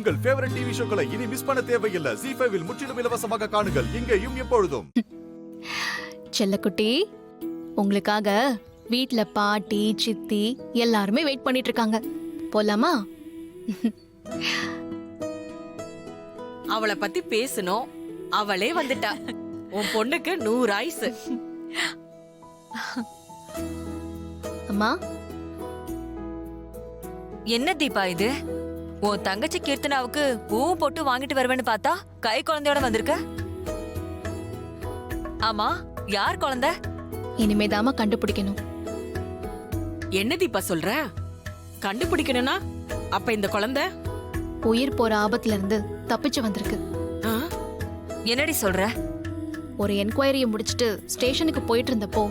உங்கள் favourite TV ஷோக்களை இனி miss பண்ண தேவையில்லை. ZEE5 இல் முற்றிலும் இலவசமாக காணுங்கள், இங்கேயும் எப்பொழுதும். செல்லக்குட்டி, உங்களுக்காக வீட்ல பாட்டி சித்தி எல்லாருமே வெயிட் பண்ணிட்டு இருக்காங்க. போலாமா? அவளை பத்தி பேசணும், அவளே வந்துட்டா. உன் பொண்ணுக்கு 100 ஆயுசு. அம்மா, என்ன தீபா இது? உன் தங்கச்சி கீர்த்தனாவுக்கு பூவும் போட்டு வாங்கிட்டு வருவேன்னு பார்த்தா கை குழந்தையோட வந்திருக்க. ஆமா, யார் குழந்தை? இனிமேதாமா கண்டுபிடிக்கணும். என்ன தீபா சொல்ற? கண்டுபிடிக்கணும்னா அப்ப இந்த குழந்தை உயிர் போற ஆபத்துல இருந்து தப்பிச்சு வந்திருக்கு. ஆ? என்னடி சொல்ற? ஒரு என்கொயரியை முடிச்சிட்டு ஸ்டேஷனுக்கு போயிட்டு இருந்தப்போ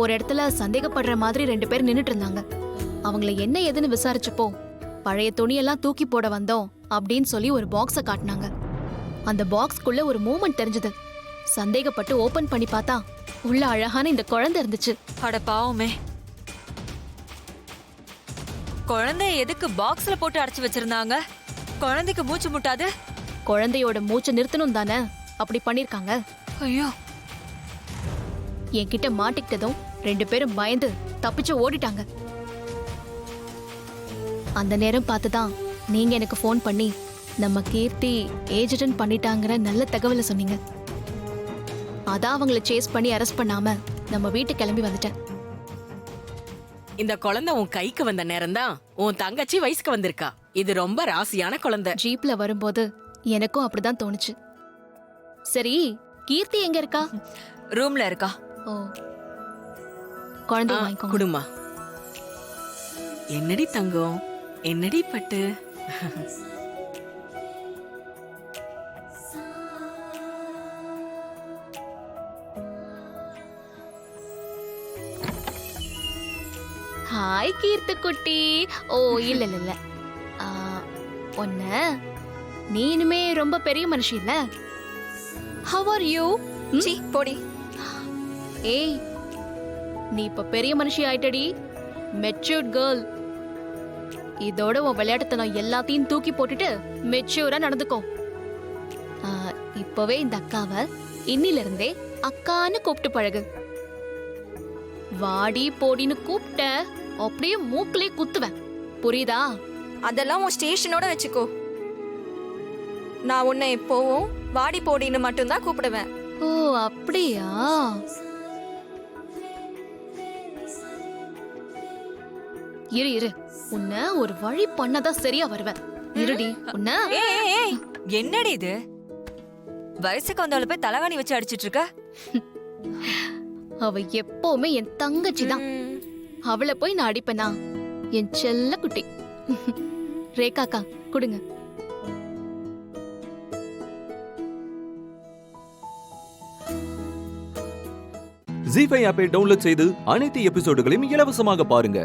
ஒரு இடத்துல சந்தேகப்படுற மாதிரி 2 பேர் நின்னுட்டு இருந்தாங்க. அவங்கள என்ன ஏதுன்னு விசாரிச்சப்போ பழைய துணியெல்லாம் தூக்கி போட வந்தோம் அப்படின்னு சொல்லி ஒரு பாக்ஸ காட்டினாங்க. அந்த பாக்ஸ்க்குள்ள ஒரு மூமெண்ட் தெரிஞ்சது. சந்தேகப்பட்டு ஓபன் பண்ணி பார்த்தா உள்ள அழகான இந்த குழந்தை இருந்துச்சு. அட பாவமே, குழந்தைய எதுக்கு பாக்ஸ்ல போட்டு அடைச்சு வச்சிருந்தாங்க? குழந்தைக்கு மூச்சு முட்டாது? குழந்தையோட மூச்சை நிறுத்தணும் தானே அப்படி பண்ணிருக்காங்க. ஐயோ, என்கிட்ட மாட்டிக்கிட்டதும் 2 பேரும் பயந்து தப்பிச்சு ஓடிட்டாங்க. அந்த நேரம் பார்த்துதான் நீங்க எனக்கு ஃபோன் பண்ணி நம்ம கீர்த்தி ஏஜ் அட்டெண்ட் பண்ணிட்டாங்கிற நல்ல தகவலை சொன்னீங்க. அதான் அவங்கள சேஸ் பண்ணி அரெஸ்ட் பண்ணாம நம்ம வீட்டுக்கு கிளம்பி வந்துட்டேன். இந்த குழந்தை உன் கைக்கு வந்த நேரம் தான் உன் தங்கச்சி வயசுக்கு வந்திருக்கா. இது ரொம்ப ராசியான குழந்தை. ஜீப்ல வரும்போது எனக்கும் அப்படிதான் தோணுச்சு. சரி, கீர்த்தி எங்க இருக்கா? ரூம்ல இருக்கா. ஓ, குழந்தை வாங்கிக்கோங்க. குடுமா. என்னடி தங்கம், என்னடி பட்டு. ஹாய் கீர்த்தி குட்டி. ஓ இல்ல இல்ல இல்ல, ஒன்ன நீ இனிமே ரொம்ப பெரிய மனுஷி இல்ல. How are you? சீ போடி. ஏய், நீ இப்ப பெரிய மனுஷி ஆயிட்டடி. Matured girl. இதோட உன் விளையாட்டுத்தனம் எல்லாத்தையும் தூக்கி போட்டுட்டு மெச்சூரா நடந்துக்கோ. இப்பவே இந்த அக்காவை இன்னில இருந்தே அக்கான்னு கூப்பிட்டு பழகு. வாடி போடின்னு கூப்பிட்ட அப்படியே மூக்கிலே குத்துவேன், புரியுதா? அதெல்லாம் உன் ஸ்டேஷனோட வச்சுக்கோ. நான் உன்னை எப்போவும் வாடி போடின்னு மட்டும்தான் கூப்பிடுவேன். ஓ அப்படியா? இரு இரு, உன்னை ஒரு வழி பண்ணதான் சரியா வருவேன். இருடி உன்ன. ஏய், என்னடி இது? வயசுக்கு வந்தவளை போய் தலகாணி வச்சு அடிச்சிட்டு இருக்க. அவ எப்பவுமே என் தங்கச்சி தான். அவளை போய் நான் அடிப்பேனா? என் செல்ல குட்டி. ரேகாக்கா கொடுங்க. ZEE5 ஆப்பை டவுன்லோட் செய்து அனைத்து எபிசோடுகளையும் இலவசமாக பாருங்க.